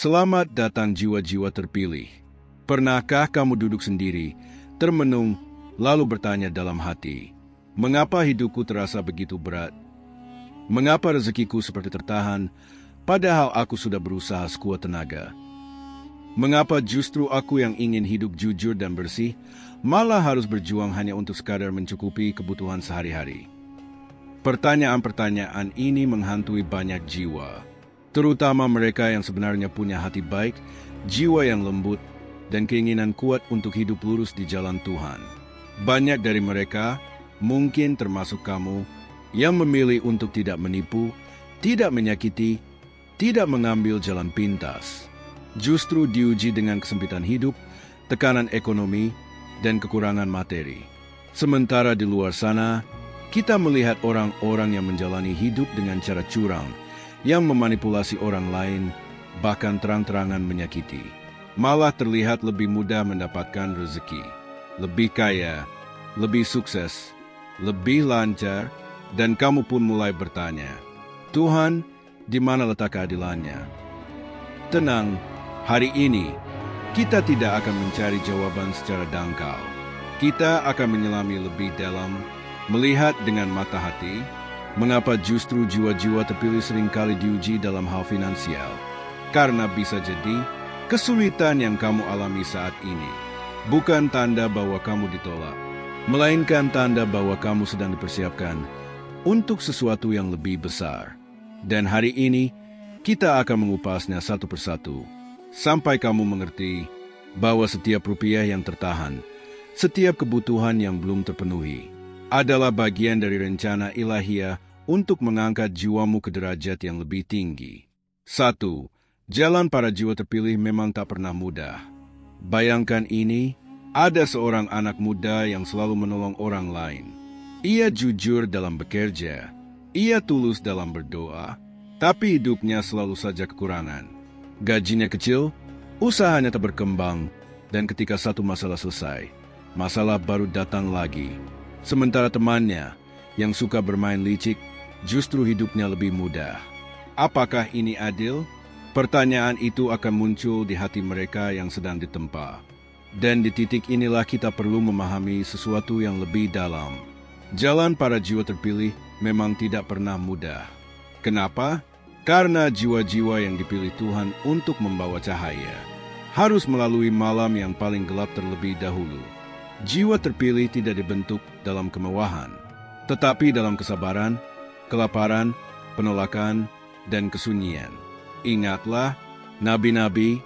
Selamat datang jiwa-jiwa terpilih. Pernahkah kamu duduk sendiri, termenung, lalu bertanya dalam hati, mengapa hidupku terasa begitu berat? Mengapa rezekiku seperti tertahan, padahal aku sudah berusaha sekuat tenaga? Mengapa justru aku yang ingin hidup jujur dan bersih, malah harus berjuang hanya untuk sekadar mencukupi kebutuhan sehari-hari? Pertanyaan-pertanyaan ini menghantui banyak jiwa, terutama mereka yang sebenarnya punya hati baik, jiwa yang lembut, dan keinginan kuat untuk hidup lurus di jalan Tuhan. Banyak dari mereka, mungkin termasuk kamu, yang memilih untuk tidak menipu, tidak menyakiti, tidak mengambil jalan pintas. Justru diuji dengan kesempitan hidup, tekanan ekonomi, dan kekurangan materi. Sementara di luar sana, kita melihat orang-orang yang menjalani hidup dengan cara curang, yang memanipulasi orang lain, bahkan terang-terangan menyakiti. Malah terlihat lebih mudah mendapatkan rezeki, lebih kaya, lebih sukses, lebih lancar, dan kamu pun mulai bertanya, Tuhan, di mana letak keadilannya? Tenang, hari ini kita tidak akan mencari jawaban secara dangkal. Kita akan menyelami lebih dalam, melihat dengan mata hati, mengapa justru jiwa-jiwa terpilih seringkali diuji dalam hal finansial. Karena bisa jadi, kesulitan yang kamu alami saat ini bukan tanda bahwa kamu ditolak, melainkan tanda bahwa kamu sedang dipersiapkan untuk sesuatu yang lebih besar. Dan hari ini, kita akan mengupasnya satu persatu, sampai kamu mengerti bahwa setiap rupiah yang tertahan, setiap kebutuhan yang belum terpenuhi, adalah bagian dari rencana ilahiyah untuk mengangkat jiwamu ke derajat yang lebih tinggi. 1. Jalan para jiwa terpilih memang tak pernah mudah. Bayangkan ini, ada seorang anak muda yang selalu menolong orang lain. Ia jujur dalam bekerja, ia tulus dalam berdoa, tapi hidupnya selalu saja kekurangan. Gajinya kecil, usahanya tak berkembang, dan ketika satu masalah selesai, masalah baru datang lagi. Sementara temannya, yang suka bermain licik, justru hidupnya lebih mudah. Apakah ini adil? Pertanyaan itu akan muncul di hati mereka yang sedang ditempa. Dan di titik inilah kita perlu memahami sesuatu yang lebih dalam. Jalan para jiwa terpilih memang tidak pernah mudah. Kenapa? Karena jiwa-jiwa yang dipilih Tuhan untuk membawa cahaya harus melalui malam yang paling gelap terlebih dahulu. Jiwa terpilih tidak dibentuk dalam kemewahan, tetapi dalam kesabaran, kelaparan, penolakan, dan kesunyian. Ingatlah, nabi-nabi,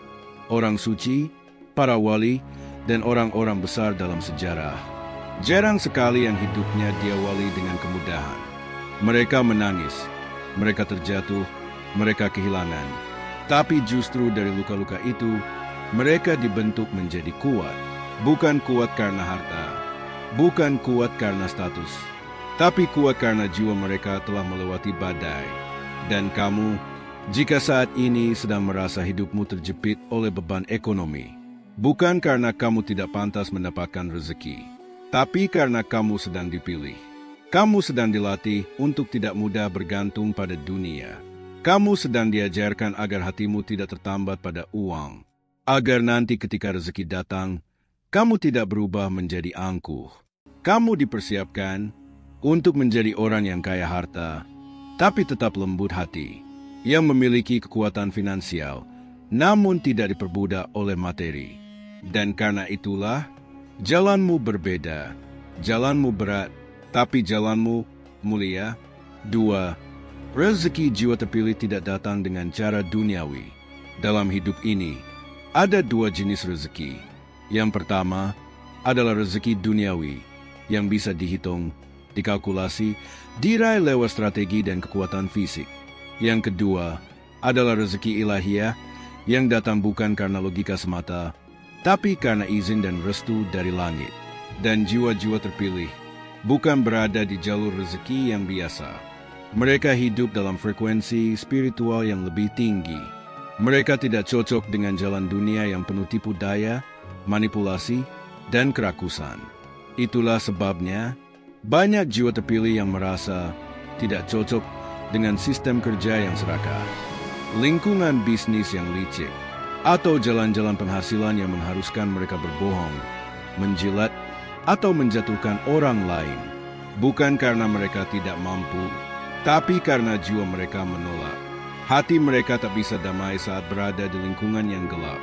orang suci, para wali, dan orang-orang besar dalam sejarah. Jarang sekali yang hidupnya diawali dengan kemudahan. Mereka menangis, mereka terjatuh, mereka kehilangan. Tapi justru dari luka-luka itu, mereka dibentuk menjadi kuat. Bukan kuat karena harta, bukan kuat karena status, tapi kuat karena jiwa mereka telah melewati badai. Dan kamu, jika saat ini sedang merasa hidupmu terjepit oleh beban ekonomi, bukan karena kamu tidak pantas mendapatkan rezeki, tapi karena kamu sedang dipilih. Kamu sedang dilatih untuk tidak mudah bergantung pada dunia. Kamu sedang diajarkan agar hatimu tidak tertambat pada uang, agar nanti ketika rezeki datang, kamu tidak berubah menjadi angkuh. Kamu dipersiapkan untuk menjadi orang yang kaya harta, tapi tetap lembut hati, yang memiliki kekuatan finansial, namun tidak diperbudak oleh materi. Dan karena itulah, jalanmu berbeda, jalanmu berat, tapi jalanmu mulia. 2. Rezeki jiwa terpilih tidak datang dengan cara duniawi. Dalam hidup ini, ada dua jenis rezeki. Yang pertama adalah rezeki duniawi yang bisa dihitung, dikalkulasi, diraih lewat strategi dan kekuatan fisik. Yang kedua adalah rezeki ilahiyah yang datang bukan karena logika semata, tapi karena izin dan restu dari langit. Dan jiwa-jiwa terpilih bukan berada di jalur rezeki yang biasa. Mereka hidup dalam frekuensi spiritual yang lebih tinggi. Mereka tidak cocok dengan jalan dunia yang penuh tipu daya, manipulasi, dan kerakusan. Itulah sebabnya banyak jiwa terpilih yang merasa tidak cocok dengan sistem kerja yang serakah. lingkungan bisnis yang licik, atau jalan-jalan penghasilan yang mengharuskan mereka berbohong, menjilat, atau menjatuhkan orang lain. Bukan karena mereka tidak mampu, tapi karena jiwa mereka menolak. Hati mereka tak bisa damai saat berada di lingkungan yang gelap.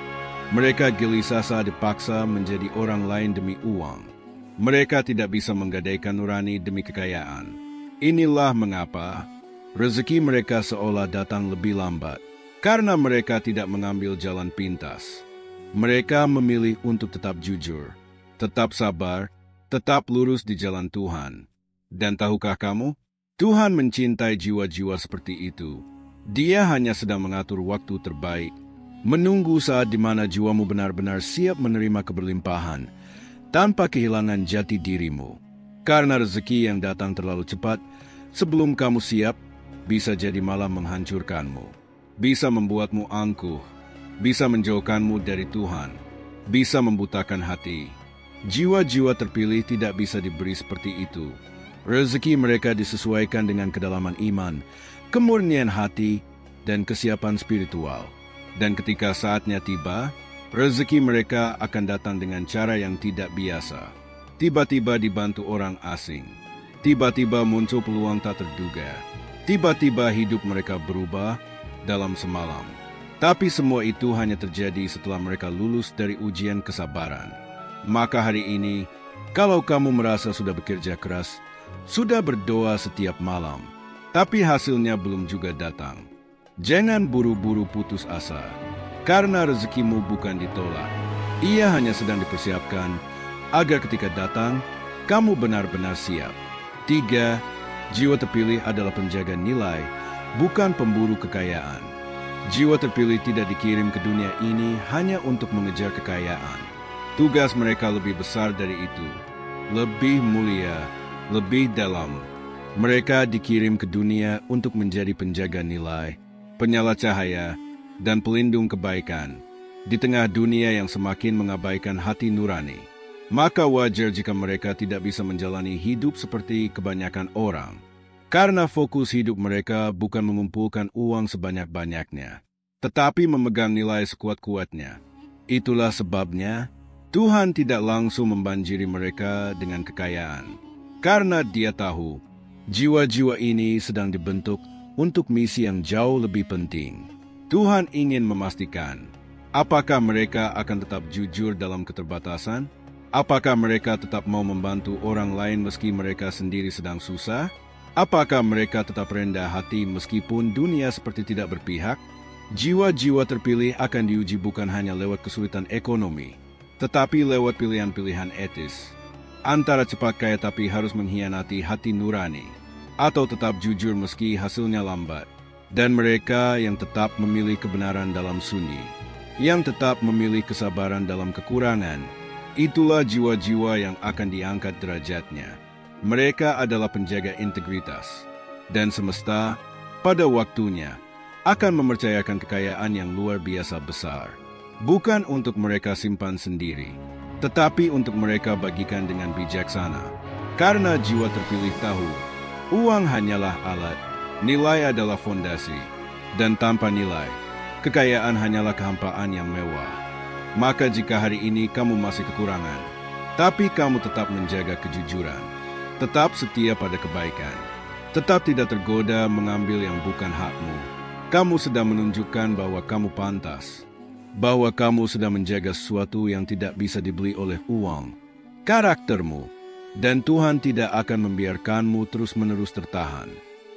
Mereka gelisah saat dipaksa menjadi orang lain demi uang. Mereka tidak bisa menggadaikan nurani demi kekayaan. Inilah mengapa rezeki mereka seolah datang lebih lambat, karena mereka tidak mengambil jalan pintas. Mereka memilih untuk tetap jujur, tetap sabar, tetap lurus di jalan Tuhan. Dan tahukah kamu, Tuhan mencintai jiwa-jiwa seperti itu. Dia hanya sedang mengatur waktu terbaik, menunggu saat di mana jiwamu benar-benar siap menerima keberlimpahan, tanpa kehilangan jati dirimu. Karena rezeki yang datang terlalu cepat, sebelum kamu siap, bisa jadi malah menghancurkanmu, bisa membuatmu angkuh, bisa menjauhkanmu dari Tuhan, bisa membutakan hati. Jiwa-jiwa terpilih tidak bisa diberi seperti itu. Rezeki mereka disesuaikan dengan kedalaman iman, kemurnian hati, dan kesiapan spiritual. Dan ketika saatnya tiba, rezeki mereka akan datang dengan cara yang tidak biasa. Tiba-tiba dibantu orang asing. Tiba-tiba muncul peluang tak terduga. Tiba-tiba hidup mereka berubah dalam semalam. Tapi semua itu hanya terjadi setelah mereka lulus dari ujian kesabaran. Maka hari ini, kalau kamu merasa sudah bekerja keras, sudah berdoa setiap malam, tapi hasilnya belum juga datang, jangan buru-buru putus asa, karena rezekimu bukan ditolak. Ia hanya sedang dipersiapkan agar ketika datang, kamu benar-benar siap. 3. Jiwa terpilih adalah penjaga nilai, bukan pemburu kekayaan. Jiwa terpilih tidak dikirim ke dunia ini hanya untuk mengejar kekayaan. Tugas mereka lebih besar dari itu, lebih mulia, lebih dalam. Mereka dikirim ke dunia untuk menjadi penjaga nilai, penyala cahaya, dan pelindung kebaikan di tengah dunia yang semakin mengabaikan hati nurani. Maka wajar jika mereka tidak bisa menjalani hidup seperti kebanyakan orang, karena fokus hidup mereka bukan mengumpulkan uang sebanyak-banyaknya, tetapi memegang nilai sekuat-kuatnya. Itulah sebabnya Tuhan tidak langsung membanjiri mereka dengan kekayaan, karena Dia tahu jiwa-jiwa ini sedang dibentuk untuk misi yang jauh lebih penting. Tuhan ingin memastikan apakah mereka akan tetap jujur dalam keterbatasan, apakah mereka tetap mau membantu orang lain meski mereka sendiri sedang susah, apakah mereka tetap rendah hati meskipun dunia seperti tidak berpihak. Jiwa-jiwa terpilih akan diuji bukan hanya lewat kesulitan ekonomi, tetapi lewat pilihan-pilihan etis. Antara cepat kaya tapi harus mengkhianati hati nurani, atau tetap jujur meski hasilnya lambat. Dan mereka yang tetap memilih kebenaran dalam sunyi, yang tetap memilih kesabaran dalam kekurangan, itulah jiwa-jiwa yang akan diangkat derajatnya. Mereka adalah penjaga integritas, dan semesta pada waktunya akan mempercayakan kekayaan yang luar biasa besar, bukan untuk mereka simpan sendiri, tetapi untuk mereka bagikan dengan bijaksana. Karena jiwa terpilih tahu, uang hanyalah alat, nilai adalah fondasi, dan tanpa nilai, kekayaan hanyalah kehampaan yang mewah. Maka jika hari ini kamu masih kekurangan, tapi kamu tetap menjaga kejujuran, tetap setia pada kebaikan, tetap tidak tergoda mengambil yang bukan hakmu, kamu sedang menunjukkan bahwa kamu pantas, bahwa kamu sedang menjaga sesuatu yang tidak bisa dibeli oleh uang, karaktermu, dan Tuhan tidak akan membiarkanmu terus-menerus tertahan.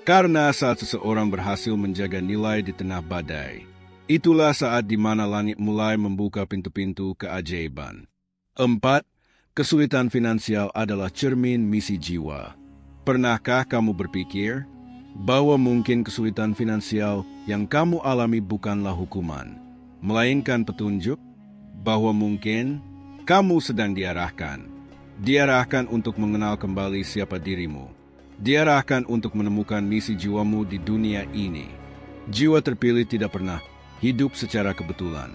Karena saat seseorang berhasil menjaga nilai di tengah badai, itulah saat di mana langit mulai membuka pintu-pintu keajaiban. 4. Kesulitan finansial adalah cermin misi jiwa. Pernahkah kamu berpikir bahwa mungkin kesulitan finansial yang kamu alami bukanlah hukuman, melainkan petunjuk? Bahwa mungkin kamu sedang diarahkan untuk mengenal kembali siapa dirimu, diarahkan untuk menemukan misi jiwamu di dunia ini. Jiwa terpilih tidak pernah hidup secara kebetulan.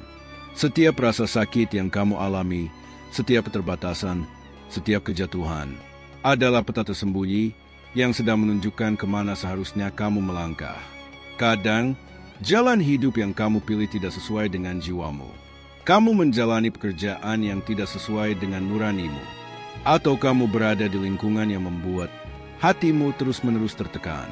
Setiap rasa sakit yang kamu alami, setiap keterbatasan, setiap kejatuhan, adalah peta tersembunyi yang sedang menunjukkan kemana seharusnya kamu melangkah. Kadang, Jalan hidup yang kamu pilih tidak sesuai dengan jiwamu. Kamu menjalani pekerjaan yang tidak sesuai dengan nuranimu. Atau kamu berada di lingkungan yang membuat hatimu terus-menerus tertekan.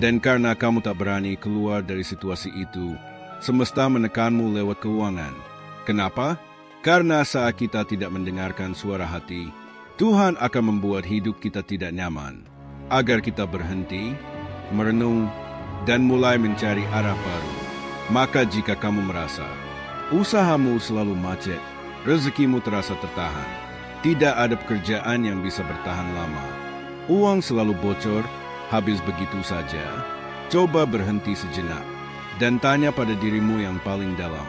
Dan karena kamu tak berani keluar dari situasi itu, semesta menekanmu lewat keuangan. Kenapa? Karena saat kita tidak mendengarkan suara hati, Tuhan akan membuat hidup kita tidak nyaman. Agar kita berhenti, merenung, dan mulai mencari arah baru. Maka jika kamu merasa usahamu selalu macet, rezekimu terasa tertahan, tidak ada pekerjaan yang bisa bertahan lama, uang selalu bocor, habis begitu saja, coba berhenti sejenak, dan tanya pada dirimu yang paling dalam.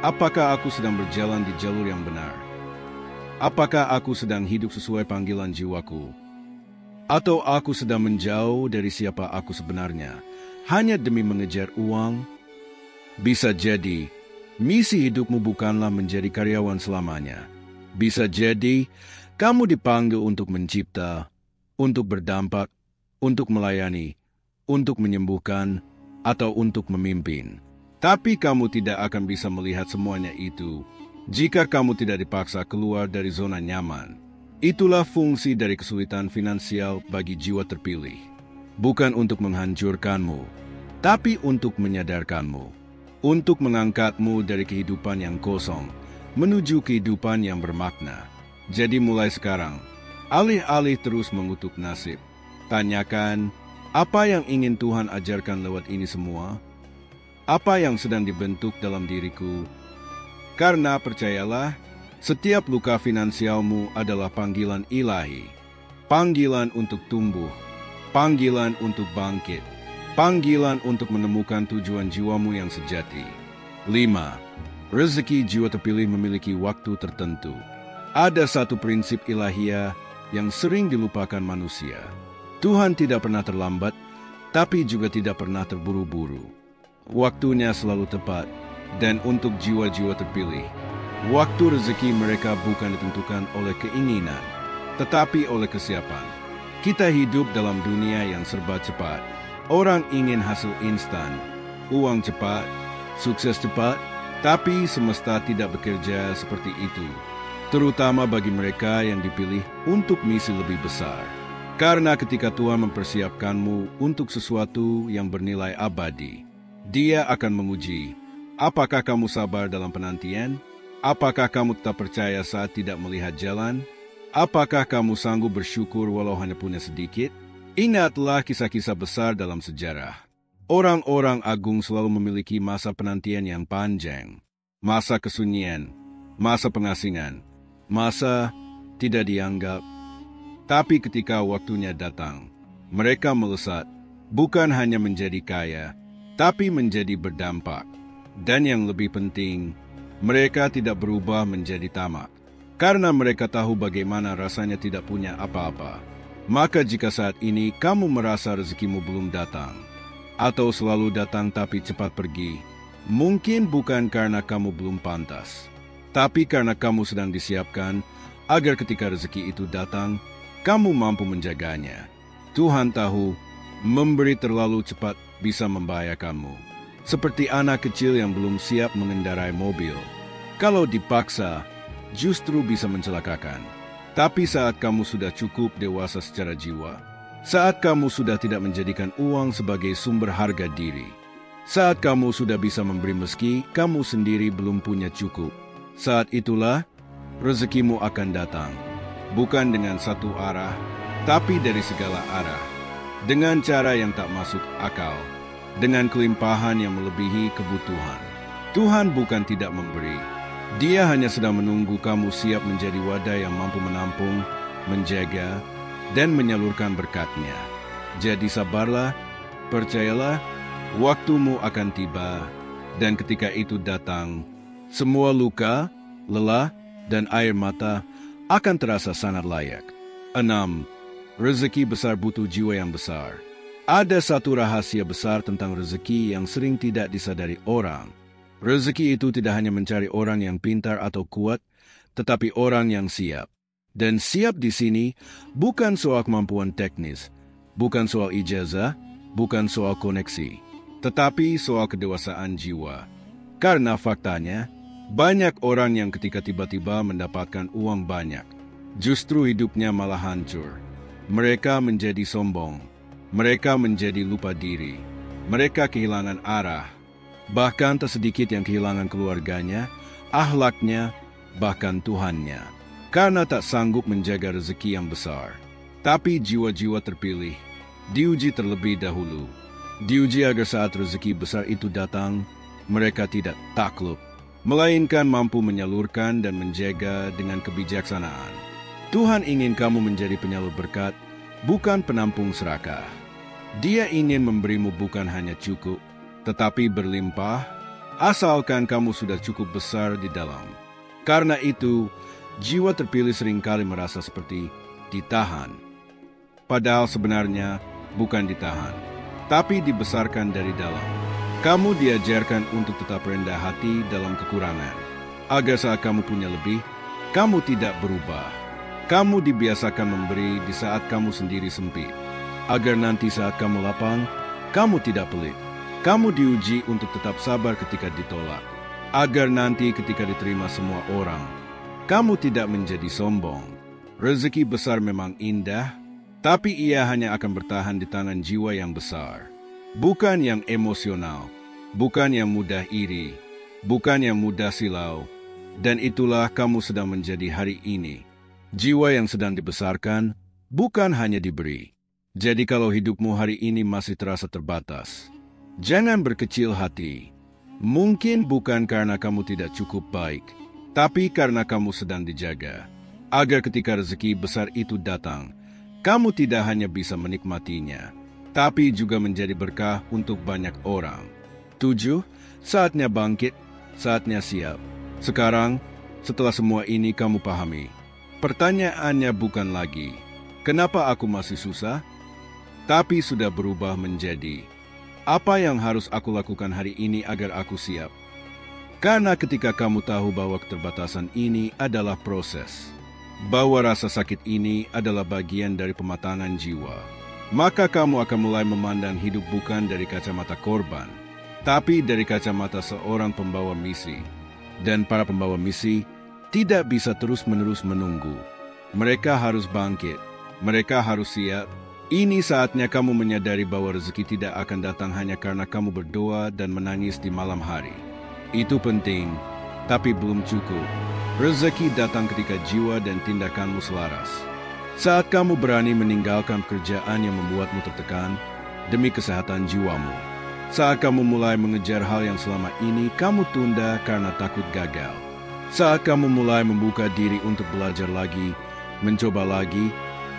Apakah aku sedang berjalan di jalur yang benar? Apakah aku sedang hidup sesuai panggilan jiwaku? Atau aku sedang menjauh dari siapa aku sebenarnya, hanya demi mengejar uang? Bisa jadi, misi hidupmu bukanlah menjadi karyawan selamanya. Bisa jadi, kamu dipanggil untuk mencipta, untuk berdampak, untuk melayani, untuk menyembuhkan, atau untuk memimpin. Tapi kamu tidak akan bisa melihat semuanya itu jika kamu tidak dipaksa keluar dari zona nyaman. Itulah fungsi dari kesulitan finansial bagi jiwa terpilih. Bukan untuk menghancurkanmu, tapi untuk menyadarkanmu. Untuk mengangkatmu dari kehidupan yang kosong, menuju kehidupan yang bermakna. Jadi mulai sekarang, alih-alih terus mengutuk nasib, tanyakan, apa yang ingin Tuhan ajarkan lewat ini semua? Apa yang sedang dibentuk dalam diriku? Karena percayalah, setiap luka finansialmu adalah panggilan ilahi. Panggilan untuk tumbuh, panggilan untuk bangkit, panggilan untuk menemukan tujuan jiwamu yang sejati. 5. Rezeki jiwa terpilih memiliki waktu tertentu. Ada satu prinsip ilahiyah yang sering dilupakan manusia. Tuhan tidak pernah terlambat, tapi juga tidak pernah terburu-buru. Waktunya selalu tepat, dan untuk jiwa-jiwa terpilih, waktu rezeki mereka bukan ditentukan oleh keinginan, tetapi oleh kesiapan. Kita hidup dalam dunia yang serba cepat. Orang ingin hasil instan, uang cepat, sukses cepat, tapi semesta tidak bekerja seperti itu. Terutama bagi mereka yang dipilih untuk misi lebih besar. Karena ketika Tuhan mempersiapkanmu untuk sesuatu yang bernilai abadi, Dia akan menguji, apakah kamu sabar dalam penantian? Apakah kamu tetap percaya saat tidak melihat jalan? Apakah kamu sanggup bersyukur walau hanya punya sedikit? Ingatlah kisah-kisah besar dalam sejarah. Orang-orang agung selalu memiliki masa penantian yang panjang, masa kesunyian, masa pengasingan, masa tidak dianggap. Tapi ketika waktunya datang, mereka melesat, bukan hanya menjadi kaya, tapi menjadi berdampak. Dan yang lebih penting, mereka tidak berubah menjadi tamak, karena mereka tahu bagaimana rasanya tidak punya apa-apa. Maka jika saat ini kamu merasa rezekimu belum datang, atau selalu datang tapi cepat pergi, mungkin bukan karena kamu belum pantas, tapi karena kamu sedang disiapkan agar ketika rezeki itu datang, kamu mampu menjaganya. Tuhan tahu, memberi terlalu cepat bisa membahayakanmu. Seperti anak kecil yang belum siap mengendarai mobil. Kalau dipaksa, justru bisa mencelakakan. Tapi saat kamu sudah cukup dewasa secara jiwa, saat kamu sudah tidak menjadikan uang sebagai sumber harga diri, saat kamu sudah bisa memberi meski kamu sendiri belum punya cukup, saat itulah rezekimu akan datang. Bukan dengan satu arah, tapi dari segala arah. Dengan cara yang tak masuk akal, dengan kelimpahan yang melebihi kebutuhan. Tuhan bukan tidak memberi. Dia hanya sedang menunggu kamu siap menjadi wadah yang mampu menampung, menjaga, dan menyalurkan berkat-Nya. Jadi sabarlah, percayalah, waktumu akan tiba, dan ketika itu datang, semua luka, lelah, dan air mata akan terasa sangat layak. 6. Rezeki besar butuh jiwa yang besar. Ada satu rahasia besar tentang rezeki yang sering tidak disadari orang. Rezeki itu tidak hanya mencari orang yang pintar atau kuat, tetapi orang yang siap. Dan siap di sini bukan soal kemampuan teknis, bukan soal ijazah, bukan soal koneksi, tetapi soal kedewasaan jiwa. Karena faktanya, banyak orang yang ketika tiba-tiba mendapatkan uang banyak, justru hidupnya malah hancur. Mereka menjadi sombong, mereka menjadi lupa diri, mereka kehilangan arah. Bahkan tak sedikit yang kehilangan keluarganya, akhlaknya, bahkan Tuhannya, karena tak sanggup menjaga rezeki yang besar. Tapi jiwa-jiwa terpilih diuji terlebih dahulu. Diuji agar saat rezeki besar itu datang, mereka tidak takluk, melainkan mampu menyalurkan dan menjaga dengan kebijaksanaan. Tuhan ingin kamu menjadi penyalur berkat, bukan penampung serakah. Dia ingin memberimu bukan hanya cukup, tetapi berlimpah, asalkan kamu sudah cukup besar di dalam. Karena itu, jiwa terpilih seringkali merasa seperti ditahan. Padahal sebenarnya bukan ditahan, tapi dibesarkan dari dalam. Kamu diajarkan untuk tetap rendah hati dalam kekurangan, agar saat kamu punya lebih, kamu tidak berubah. Kamu dibiasakan memberi di saat kamu sendiri sempit, agar nanti saat kamu lapang, kamu tidak pelit. Kamu diuji untuk tetap sabar ketika ditolak, agar nanti ketika diterima semua orang, kamu tidak menjadi sombong. Rezeki besar memang indah, tapi ia hanya akan bertahan di tangan jiwa yang besar. Bukan yang emosional, bukan yang mudah iri, bukan yang mudah silau. Dan itulah kamu sedang menjadi hari ini. Jiwa yang sedang dibesarkan, bukan hanya diberi. Jadi kalau hidupmu hari ini masih terasa terbatas, jangan berkecil hati. Mungkin bukan karena kamu tidak cukup baik, tapi karena kamu sedang dijaga. Agar ketika rezeki besar itu datang, kamu tidak hanya bisa menikmatinya, tapi juga menjadi berkah untuk banyak orang. 7. Saatnya bangkit, saatnya siap. Sekarang, setelah semua ini kamu pahami, pertanyaannya bukan lagi, kenapa aku masih susah? Tapi sudah berubah menjadi, apa yang harus aku lakukan hari ini agar aku siap? Karena ketika kamu tahu bahwa keterbatasan ini adalah proses, bahwa rasa sakit ini adalah bagian dari pematangan jiwa, maka kamu akan mulai memandang hidup bukan dari kacamata korban, tapi dari kacamata seorang pembawa misi. Dan para pembawa misi tidak bisa terus-menerus menunggu. Mereka harus bangkit, mereka harus siap. Ini saatnya kamu menyadari bahwa rezeki tidak akan datang hanya karena kamu berdoa dan menangis di malam hari. Itu penting, tapi belum cukup. Rezeki datang ketika jiwa dan tindakanmu selaras. Saat kamu berani meninggalkan pekerjaan yang membuatmu tertekan demi kesehatan jiwamu. Saat kamu mulai mengejar hal yang selama ini kamu tunda karena takut gagal. Saat kamu mulai membuka diri untuk belajar lagi, mencoba lagi,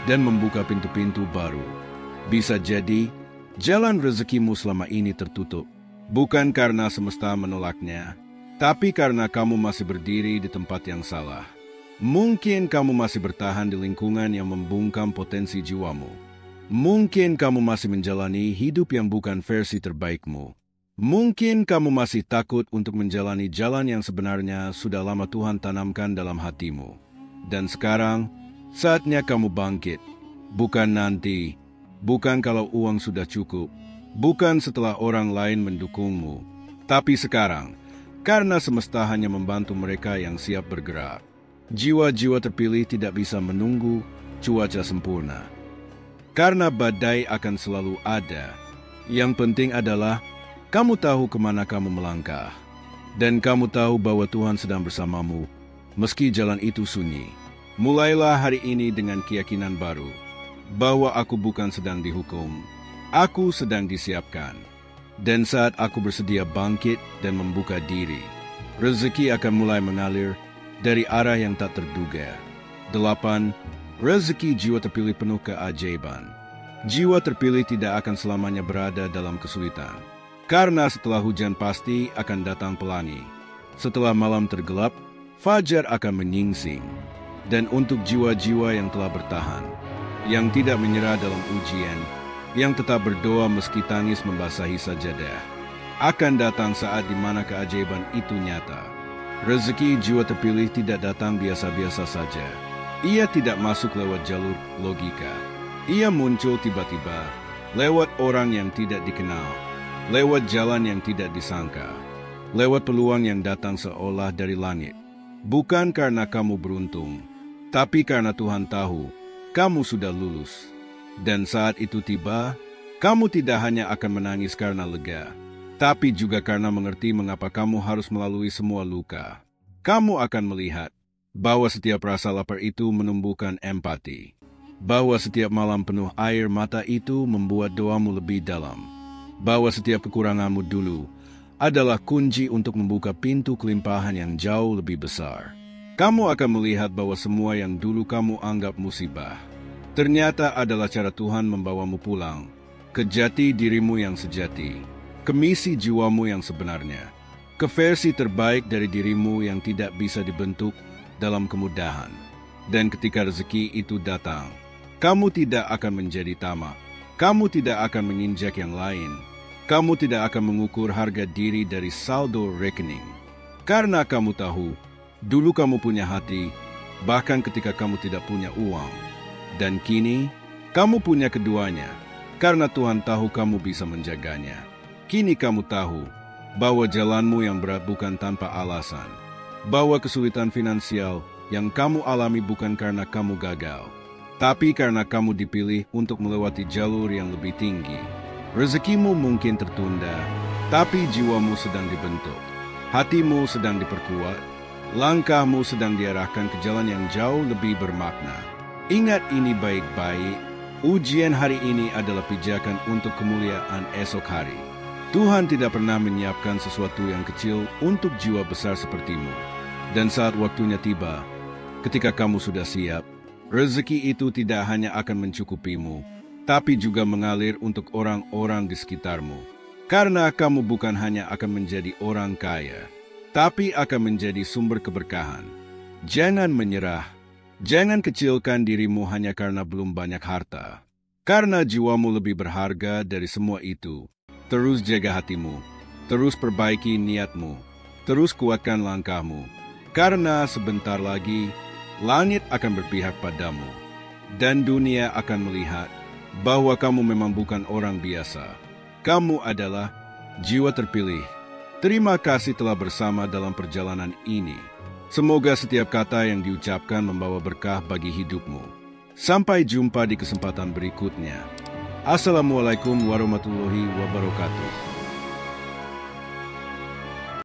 dan membuka pintu-pintu baru. Bisa jadi, jalan rezekimu selama ini tertutup. Bukan karena semesta menolaknya, tapi karena kamu masih berdiri di tempat yang salah. Mungkin kamu masih bertahan di lingkungan yang membungkam potensi jiwamu. Mungkin kamu masih menjalani hidup yang bukan versi terbaikmu. Mungkin kamu masih takut untuk menjalani jalan yang sebenarnya sudah lama Tuhan tanamkan dalam hatimu. Dan sekarang, saatnya kamu bangkit. Bukan nanti, bukan kalau uang sudah cukup, bukan setelah orang lain mendukungmu, tapi sekarang, karena semesta hanya membantu mereka yang siap bergerak. Jiwa-jiwa terpilih tidak bisa menunggu cuaca sempurna. Karena badai akan selalu ada. Yang penting adalah kamu tahu kemana kamu melangkah. Dan kamu tahu bahwa Tuhan sedang bersamamu, meski jalan itu sunyi. Mulailah hari ini dengan keyakinan baru, bahwa aku bukan sedang dihukum, aku sedang disiapkan. Dan saat aku bersedia bangkit dan membuka diri, rezeki akan mulai mengalir dari arah yang tak terduga. 8. Rezeki jiwa terpilih penuh keajaiban. Jiwa terpilih tidak akan selamanya berada dalam kesulitan. Karena setelah hujan pasti akan datang pelangi. Setelah malam tergelap, fajar akan menyingsing. Dan untuk jiwa-jiwa yang telah bertahan, yang tidak menyerah dalam ujian, yang tetap berdoa meski tangis membasahi sajadah, akan datang saat di mana keajaiban itu nyata. Rezeki jiwa terpilih tidak datang biasa-biasa saja. Ia tidak masuk lewat jalur logika. Ia muncul tiba-tiba, lewat orang yang tidak dikenal, lewat jalan yang tidak disangka, lewat peluang yang datang seolah dari langit. Bukan karena kamu beruntung, tapi karena Tuhan tahu kamu sudah lulus. Dan saat itu tiba, kamu tidak hanya akan menangis karena lega, tapi juga karena mengerti mengapa kamu harus melalui semua luka. Kamu akan melihat bahwa setiap rasa lapar itu menumbuhkan empati, bahwa setiap malam penuh air mata itu membuat doamu lebih dalam, bahwa setiap kekuranganmu dulu adalah kunci untuk membuka pintu kelimpahan yang jauh lebih besar. Kamu akan melihat bahwa semua yang dulu kamu anggap musibah, ternyata adalah cara Tuhan membawamu pulang ke jati dirimu yang sejati, ke misi jiwamu yang sebenarnya, ke versi terbaik dari dirimu yang tidak bisa dibentuk dalam kemudahan. Dan ketika rezeki itu datang, kamu tidak akan menjadi tamak, kamu tidak akan menginjak yang lain. Kamu tidak akan mengukur harga diri dari saldo rekening. Karena kamu tahu, dulu kamu punya hati, bahkan ketika kamu tidak punya uang. Dan kini, kamu punya keduanya, karena Tuhan tahu kamu bisa menjaganya. Kini kamu tahu bahwa jalanmu yang berat bukan tanpa alasan, bahwa kesulitan finansial yang kamu alami bukan karena kamu gagal, tapi karena kamu dipilih untuk melewati jalur yang lebih tinggi. Rezekimu mungkin tertunda, tapi jiwamu sedang dibentuk. Hatimu sedang diperkuat, langkahmu sedang diarahkan ke jalan yang jauh lebih bermakna. Ingat ini baik-baik, ujian hari ini adalah pijakan untuk kemuliaan esok hari. Tuhan tidak pernah menyiapkan sesuatu yang kecil untuk jiwa besar sepertimu. Dan saat waktunya tiba, ketika kamu sudah siap, rezeki itu tidak hanya akan mencukupimu, tapi juga mengalir untuk orang-orang di sekitarmu. Karena kamu bukan hanya akan menjadi orang kaya, tapi akan menjadi sumber keberkahan. Jangan menyerah. Jangan kecilkan dirimu hanya karena belum banyak harta. Karena jiwamu lebih berharga dari semua itu. Terus jaga hatimu. Terus perbaiki niatmu. Terus kuatkan langkahmu. Karena sebentar lagi, langit akan berpihak padamu. Dan dunia akan melihat bahwa kamu memang bukan orang biasa. Kamu adalah jiwa terpilih. Terima kasih telah bersama dalam perjalanan ini. Semoga setiap kata yang diucapkan membawa berkah bagi hidupmu. Sampai jumpa di kesempatan berikutnya. Assalamualaikum warahmatullahi wabarakatuh.